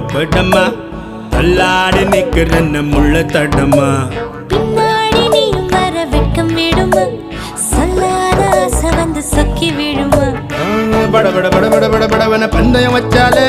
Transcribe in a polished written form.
கூப்பிடமா தள்ளாடி நிக்கிறன்ன முள்ள தடமா பின்னாடி நீயும் வர வெட்கம் விடுமா சொல்லாத ஆசை வந்து சொக்கி விடுமா பட பட பட பட பட படவன பந்தயம் வச்சாலே